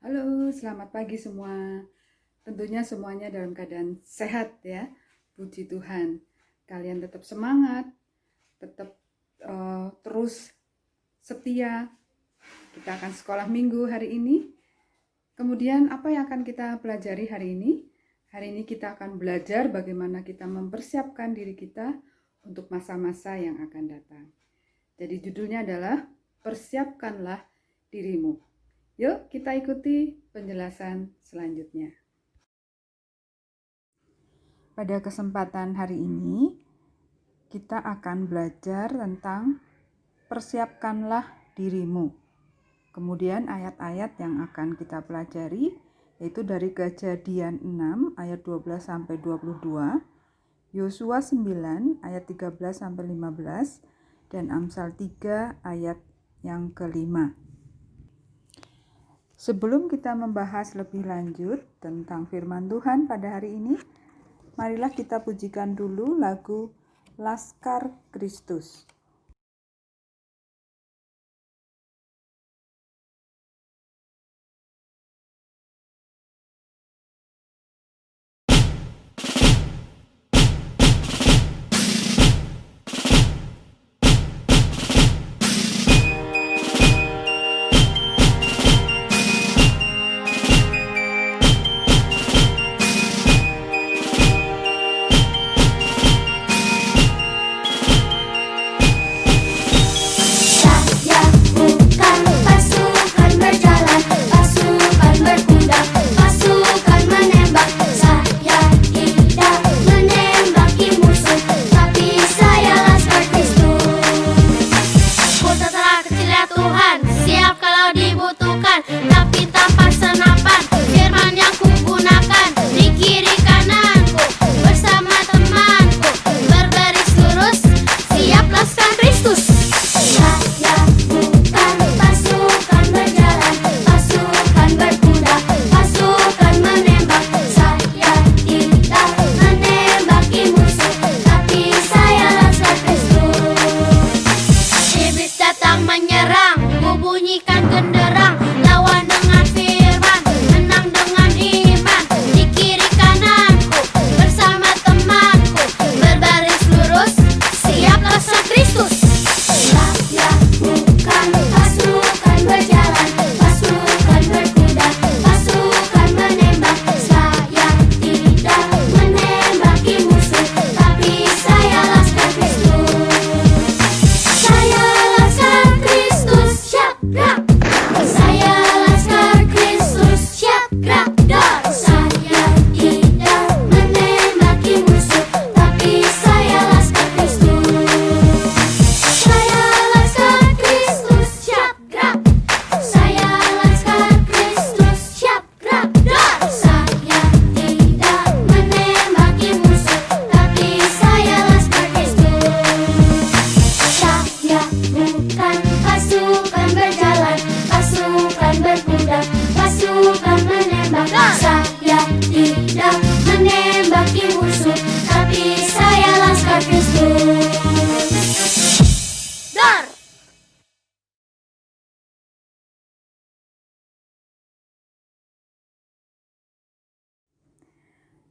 Halo, selamat pagi semua. Tentunya semuanya dalam keadaan sehat ya. Puji Tuhan. Kalian tetap semangat, tetap terus setia. Kita akan sekolah minggu hari ini. Kemudian apa yang akan kita pelajari hari ini? Hari ini kita akan belajar bagaimana kita mempersiapkan diri kita untuk masa-masa yang akan datang. Jadi judulnya adalah Persiapkanlah Dirimu. Yuk kita ikuti penjelasan selanjutnya. Pada kesempatan hari ini, kita akan belajar tentang persiapkanlah dirimu. Kemudian ayat-ayat yang akan kita pelajari yaitu dari Kejadian 6 ayat 12 sampai 22, Yosua 9 ayat 13 sampai 15 dan Amsal 3 ayat yang kelima. Sebelum kita membahas lebih lanjut tentang firman Tuhan pada hari ini, marilah kita pujikan dulu lagu Laskar Kristus.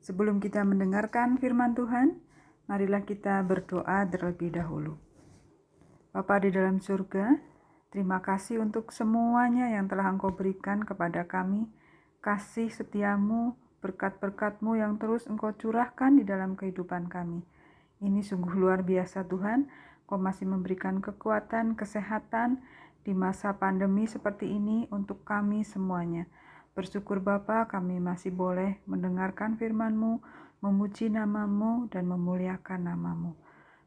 Sebelum kita mendengarkan firman Tuhan, marilah kita berdoa terlebih dahulu. Bapa di dalam surga, terima kasih untuk semuanya yang telah Engkau berikan kepada kami, kasih setiamu, berkat-berkat-Mu yang terus Engkau curahkan di dalam kehidupan kami. Ini sungguh luar biasa Tuhan, Engkau masih memberikan kekuatan, kesehatan di masa pandemi seperti ini untuk kami semuanya. Bersyukur Bapa, kami masih boleh mendengarkan firman-Mu, memuji nama-Mu, dan memuliakan nama-Mu.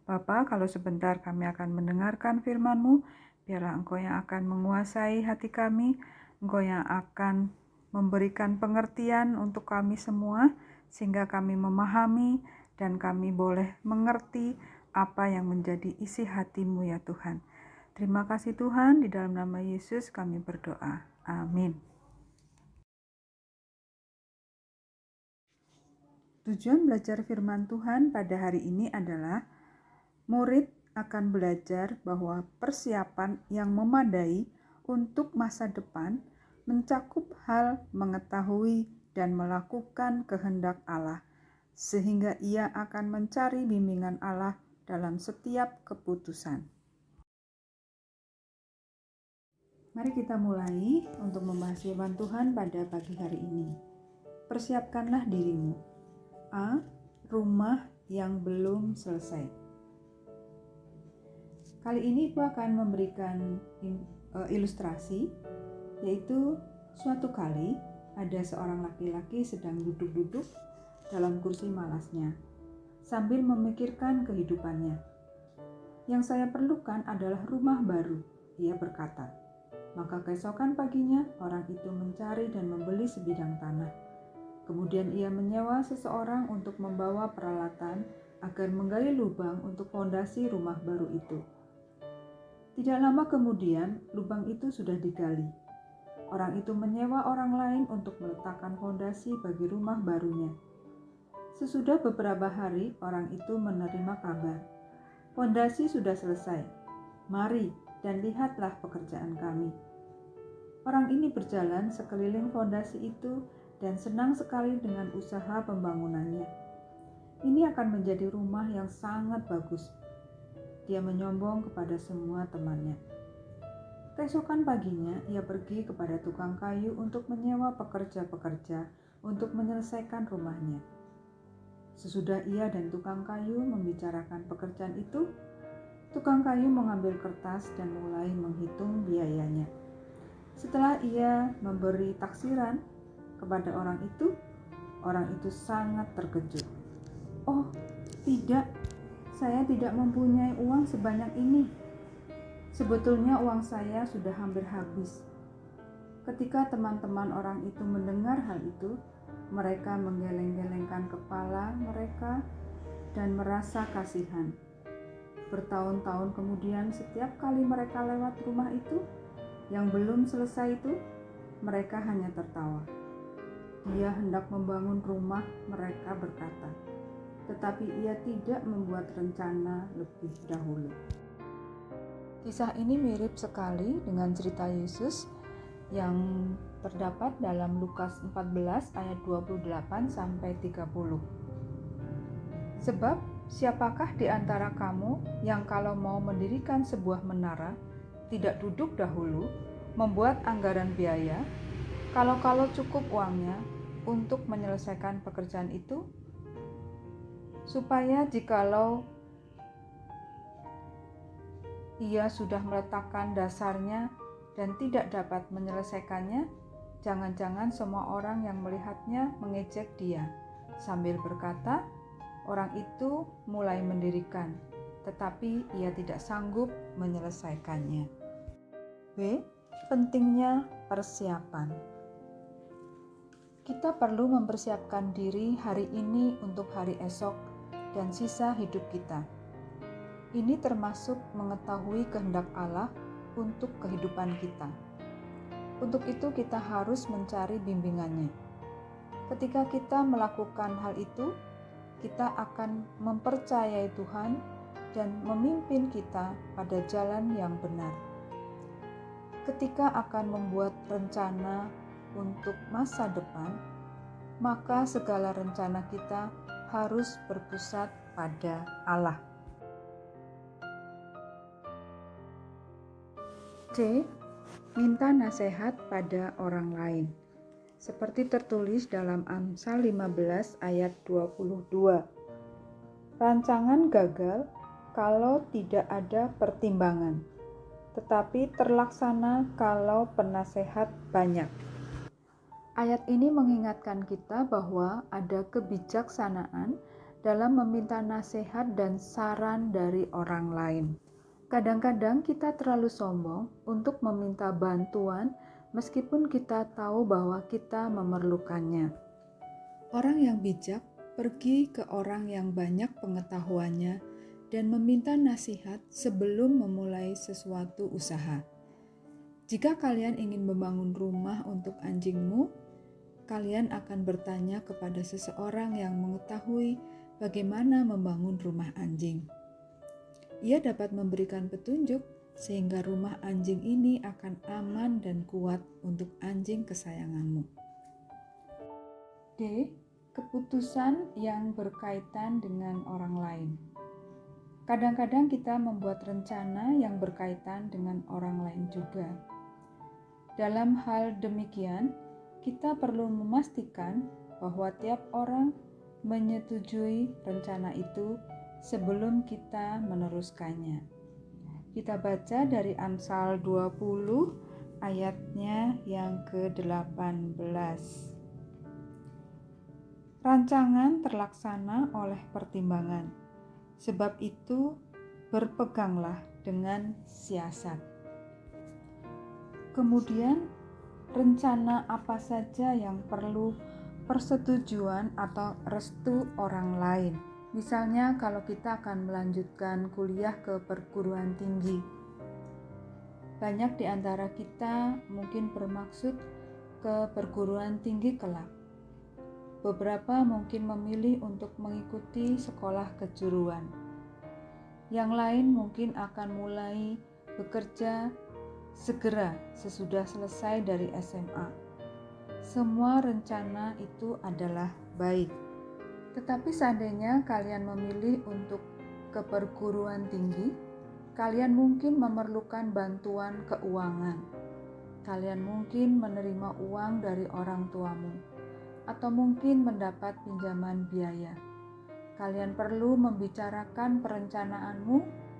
Bapa, kalau sebentar kami akan mendengarkan firman-Mu, biarlah Engkau yang akan menguasai hati kami, Engkau yang akan memberikan pengertian untuk kami semua, sehingga kami memahami dan kami boleh mengerti apa yang menjadi isi hati-Mu ya Tuhan. Terima kasih Tuhan, di dalam nama Yesus kami berdoa. Amin. Tujuan belajar firman Tuhan pada hari ini adalah murid akan belajar bahwa persiapan yang memadai untuk masa depan mencakup hal mengetahui dan melakukan kehendak Allah, sehingga ia akan mencari bimbingan Allah dalam setiap keputusan. Mari kita mulai untuk membahas firman Tuhan pada pagi hari ini. Persiapkanlah dirimu. A. Rumah yang belum selesai. Kali ini aku akan memberikan ilustrasi, yaitu suatu kali ada seorang laki-laki sedang duduk-duduk dalam kursi malasnya sambil memikirkan kehidupannya. Yang saya perlukan adalah rumah baru, ia berkata. Maka keesokan paginya orang itu mencari dan membeli sebidang tanah. Kemudian ia menyewa seseorang untuk membawa peralatan agar menggali lubang untuk fondasi rumah baru itu. Tidak lama kemudian lubang itu sudah digali. Orang itu menyewa orang lain untuk meletakkan fondasi bagi rumah barunya. Sesudah beberapa hari orang itu menerima kabar. Fondasi sudah selesai. Mari dan lihatlah pekerjaan kami. Orang ini berjalan sekeliling fondasi itu dan senang sekali dengan usaha pembangunannya. Ini akan menjadi rumah yang sangat bagus. Dia menyombong kepada semua temannya. Keesokan paginya, ia pergi kepada tukang kayu untuk menyewa pekerja-pekerja untuk menyelesaikan rumahnya. Sesudah ia dan tukang kayu membicarakan pekerjaan itu, tukang kayu mengambil kertas dan mulai menghitung biayanya. Setelah ia memberi taksiran kepada orang itu sangat terkejut. Oh, tidak, saya tidak mempunyai uang sebanyak ini. Sebetulnya uang saya sudah hampir habis. Ketika teman-teman orang itu mendengar hal itu, mereka menggeleng-gelengkan kepala mereka dan merasa kasihan. Bertahun-tahun kemudian, setiap kali mereka lewat rumah itu yang belum selesai itu, mereka hanya tertawa. Dia hendak membangun rumah, mereka berkata, tetapi ia tidak membuat rencana lebih dahulu. Kisah ini mirip sekali dengan cerita Yesus yang terdapat dalam Lukas 14 ayat 28 sampai 30. Sebab siapakah di antara kamu yang kalau mau mendirikan sebuah menara tidak duduk dahulu membuat anggaran biaya, kalau cukup uangnya untuk menyelesaikan pekerjaan itu, supaya jikalau ia sudah meletakkan dasarnya dan tidak dapat menyelesaikannya, jangan-jangan semua orang yang melihatnya mengejek dia, sambil berkata, orang itu mulai mendirikan, tetapi ia tidak sanggup menyelesaikannya. B. Pentingnya persiapan. Kita perlu mempersiapkan diri hari ini untuk hari esok dan sisa hidup kita. Ini termasuk mengetahui kehendak Allah untuk kehidupan kita. Untuk itu kita harus mencari bimbingannya. Ketika kita melakukan hal itu, kita akan mempercayai Tuhan dan memimpin kita pada jalan yang benar. Ketika akan membuat rencana untuk masa depan, maka segala rencana kita harus berpusat pada Allah. C. Minta nasihat pada orang lain. Seperti tertulis dalam Amsal 15 ayat 22. Rancangan gagal kalau tidak ada pertimbangan, tetapi terlaksana kalau penasehat banyak. Ayat ini mengingatkan kita bahwa ada kebijaksanaan dalam meminta nasihat dan saran dari orang lain. Kadang-kadang kita terlalu sombong untuk meminta bantuan meskipun kita tahu bahwa kita memerlukannya. Orang yang bijak pergi ke orang yang banyak pengetahuannya dan meminta nasihat sebelum memulai sesuatu usaha. Jika kalian ingin membangun rumah untuk anjingmu, kalian akan bertanya kepada seseorang yang mengetahui bagaimana membangun rumah anjing. Ia dapat memberikan petunjuk sehingga rumah anjing ini akan aman dan kuat untuk anjing kesayanganmu. D. Keputusan yang berkaitan dengan orang lain. Kadang-kadang kita membuat rencana yang berkaitan dengan orang lain juga. Dalam hal demikian, kita perlu memastikan bahwa tiap orang menyetujui rencana itu sebelum kita meneruskannya. Kita baca dari Amsal 20 ayatnya yang ke-18. Rancangan terlaksana oleh pertimbangan, sebab itu berpeganglah dengan siasat. Kemudian, rencana apa saja yang perlu persetujuan atau restu orang lain. Misalnya kalau kita akan melanjutkan kuliah ke perguruan tinggi. Banyak di antara kita mungkin bermaksud ke perguruan tinggi kelak. Beberapa mungkin memilih untuk mengikuti sekolah kejuruan. Yang lain mungkin akan mulai bekerja segera sesudah selesai dari SMA. Semua rencana itu adalah baik. Tetapi seandainya kalian memilih untuk ke perguruan tinggi, kalian mungkin memerlukan bantuan keuangan. Kalian mungkin menerima uang dari orang tuamu, atau mungkin mendapat pinjaman biaya. Kalian perlu membicarakan perencanaanmu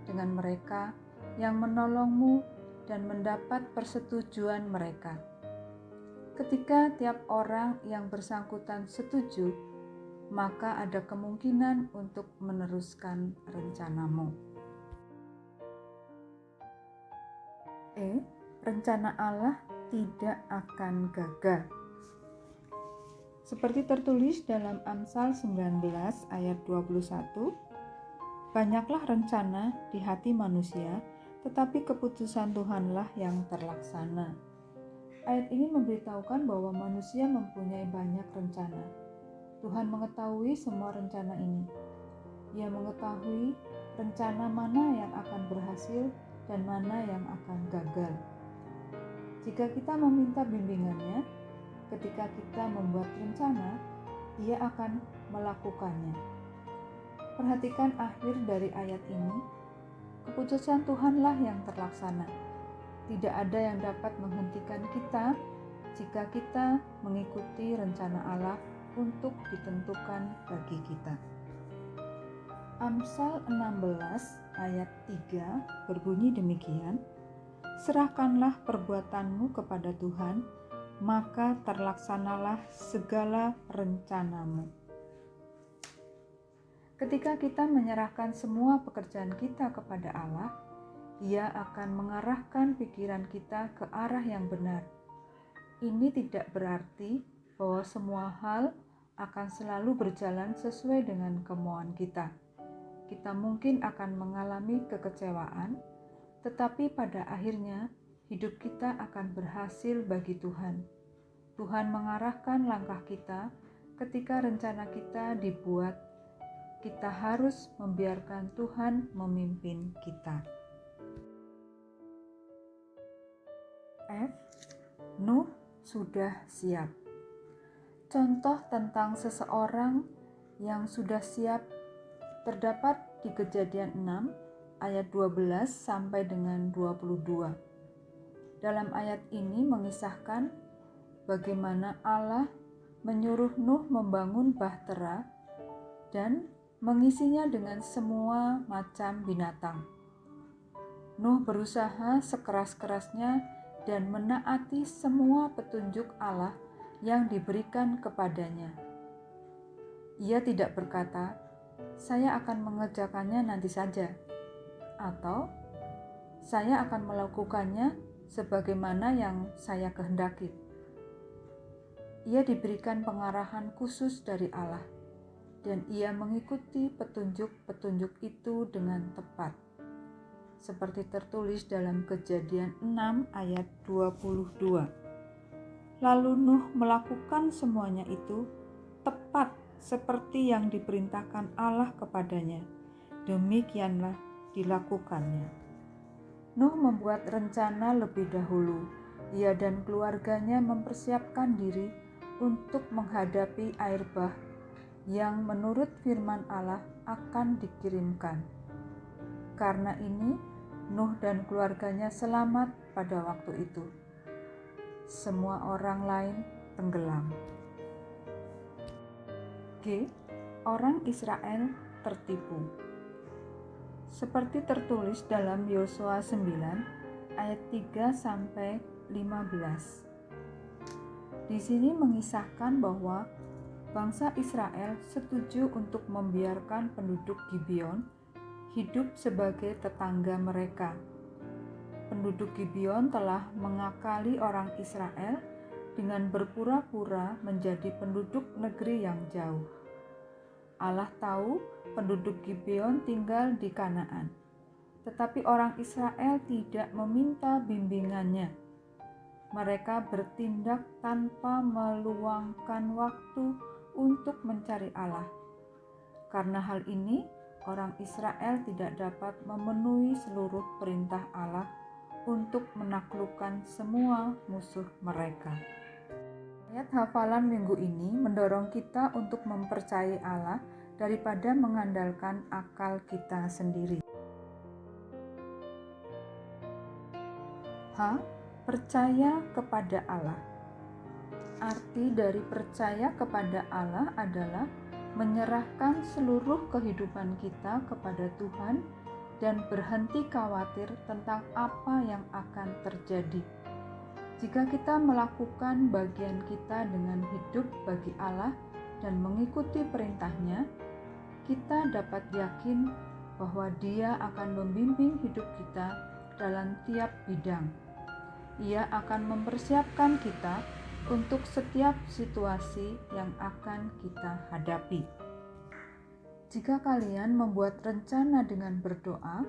dengan mereka yang menolongmu dan mendapat persetujuan mereka. Ketika tiap orang yang bersangkutan setuju, maka ada kemungkinan untuk meneruskan rencanamu. Rencana Allah tidak akan gagal. Seperti tertulis dalam Amsal 19 ayat 21, banyaklah rencana di hati manusia, tetapi keputusan Tuhanlah yang terlaksana. Ayat ini memberitahukan bahwa manusia mempunyai banyak rencana. Tuhan mengetahui semua rencana ini. Ia mengetahui rencana mana yang akan berhasil dan mana yang akan gagal. Jika kita meminta bimbingannya, ketika kita membuat rencana, Ia akan melakukannya. Perhatikan akhir dari ayat ini. Keputusan Tuhanlah yang terlaksana. Tidak ada yang dapat menghentikan kita jika kita mengikuti rencana Allah untuk ditentukan bagi kita. Amsal 16 ayat 3 berbunyi demikian, serahkanlah perbuatanmu kepada Tuhan, maka terlaksanalah segala rencanamu. Ketika kita menyerahkan semua pekerjaan kita kepada Allah, Ia akan mengarahkan pikiran kita ke arah yang benar. Ini tidak berarti bahwa semua hal akan selalu berjalan sesuai dengan kemauan kita. Kita mungkin akan mengalami kekecewaan, tetapi pada akhirnya hidup kita akan berhasil bagi Tuhan. Tuhan mengarahkan langkah kita ketika rencana kita dibuat. Kita harus membiarkan Tuhan memimpin kita. Nuh sudah siap. Contoh tentang seseorang yang sudah siap terdapat di Kejadian 6 ayat 12 sampai dengan 22. Dalam ayat ini mengisahkan bagaimana Allah menyuruh Nuh membangun bahtera dan mengisinya dengan semua macam binatang. Nuh berusaha sekeras-kerasnya dan menaati semua petunjuk Allah yang diberikan kepadanya. Ia tidak berkata, "Saya akan mengerjakannya nanti saja," atau "Saya akan melakukannya sebagaimana yang saya kehendaki." Ia diberikan pengarahan khusus dari Allah, dan ia mengikuti petunjuk-petunjuk itu dengan tepat. Seperti tertulis dalam Kejadian 6 ayat 22. Lalu Nuh melakukan semuanya itu tepat seperti yang diperintahkan Allah kepadanya. Demikianlah dilakukannya. Nuh membuat rencana lebih dahulu. Ia dan keluarganya mempersiapkan diri untuk menghadapi air bah yang menurut firman Allah akan dikirimkan. Karena ini, Nuh dan keluarganya selamat pada waktu itu. Semua orang lain tenggelam. G. Orang Israel tertipu. Seperti tertulis dalam Yosua 9 ayat 3 sampai 15. Di sini mengisahkan bahwa bangsa Israel setuju untuk membiarkan penduduk Gibeon hidup sebagai tetangga mereka. Penduduk Gibeon telah mengakali orang Israel dengan berpura-pura menjadi penduduk negeri yang jauh. Allah tahu penduduk Gibeon tinggal di Kanaan, tetapi orang Israel tidak meminta bimbingannya. Mereka bertindak tanpa meluangkan waktu untuk mencari Allah. Karena hal ini, orang Israel tidak dapat memenuhi seluruh perintah Allah untuk menaklukkan semua musuh mereka. Ayat hafalan minggu ini mendorong kita untuk mempercayai Allah daripada mengandalkan akal kita sendiri. Percaya kepada Allah. Arti dari percaya kepada Allah adalah menyerahkan seluruh kehidupan kita kepada Tuhan dan berhenti khawatir tentang apa yang akan terjadi. Jika kita melakukan bagian kita dengan hidup bagi Allah dan mengikuti perintahnya, kita dapat yakin bahwa Dia akan membimbing hidup kita dalam tiap bidang. Ia akan mempersiapkan kita untuk setiap situasi yang akan kita hadapi. Jika kalian membuat rencana dengan berdoa,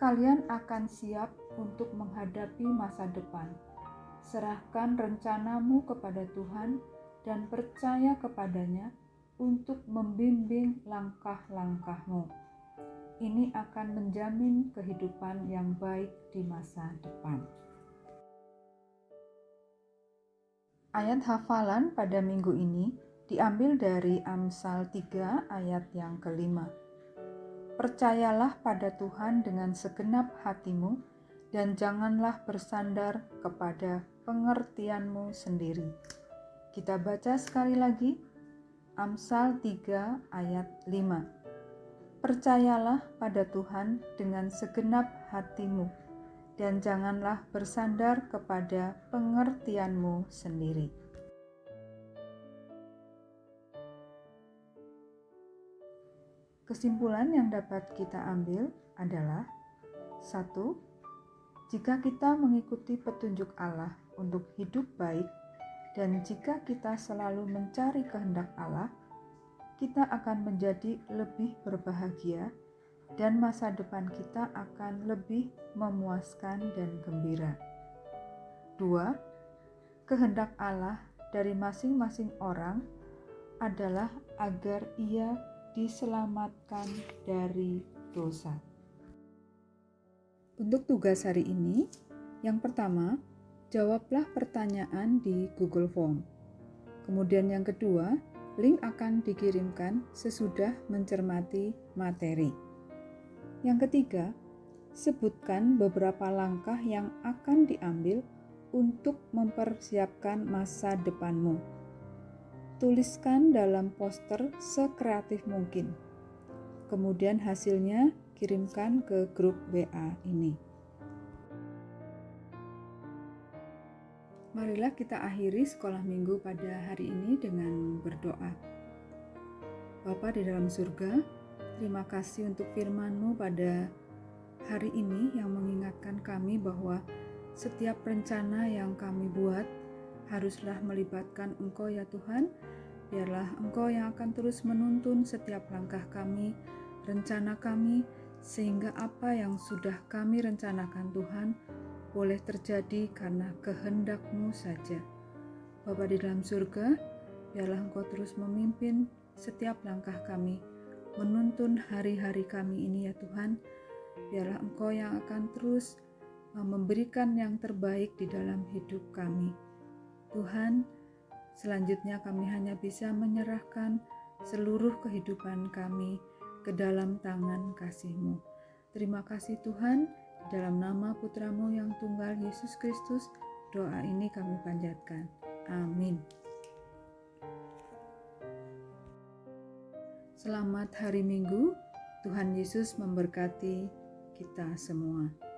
kalian akan siap untuk menghadapi masa depan. Serahkan rencanamu kepada Tuhan dan percaya kepadanya untuk membimbing langkah-langkahmu. Ini akan menjamin kehidupan yang baik di masa depan. Ayat hafalan pada minggu ini diambil dari Amsal 3 ayat yang kelima. Percayalah pada Tuhan dengan segenap hatimu dan janganlah bersandar kepada pengertianmu sendiri. Kita baca sekali lagi, Amsal 3 ayat 5. Percayalah pada Tuhan dengan segenap hatimu dan janganlah bersandar kepada pengertianmu sendiri. Kesimpulan yang dapat kita ambil adalah 1. Jika kita mengikuti petunjuk Allah untuk hidup baik dan jika kita selalu mencari kehendak Allah, kita akan menjadi lebih berbahagia dan masa depan kita akan lebih memuaskan dan gembira. 2. Kehendak Allah dari masing-masing orang adalah agar ia diselamatkan dari dosa. Untuk tugas hari ini, yang pertama, jawablah pertanyaan di Google Form. Kemudian yang kedua, link akan dikirimkan sesudah mencermati materi. Yang ketiga, sebutkan beberapa langkah yang akan diambil untuk mempersiapkan masa depanmu. Tuliskan dalam poster sekreatif mungkin. Kemudian hasilnya kirimkan ke grup WA ini. Marilah kita akhiri sekolah minggu pada hari ini dengan berdoa. Bapa di dalam surga, terima kasih untuk firman-Mu pada hari ini yang mengingatkan kami bahwa setiap rencana yang kami buat haruslah melibatkan Engkau ya Tuhan. Biarlah Engkau yang akan terus menuntun setiap langkah kami, rencana kami, sehingga apa yang sudah kami rencanakan Tuhan boleh terjadi karena kehendak-Mu saja. Bapa di dalam surga, biarlah Engkau terus memimpin setiap langkah kami, menuntun hari-hari kami ini ya Tuhan. Biarlah Engkau yang akan terus memberikan yang terbaik di dalam hidup kami. Tuhan, selanjutnya kami hanya bisa menyerahkan seluruh kehidupan kami ke dalam tangan kasih-Mu. Terima kasih Tuhan, di dalam nama Putra-Mu yang tunggal Yesus Kristus, doa ini kami panjatkan. Amin. Selamat hari Minggu, Tuhan Yesus memberkati kita semua.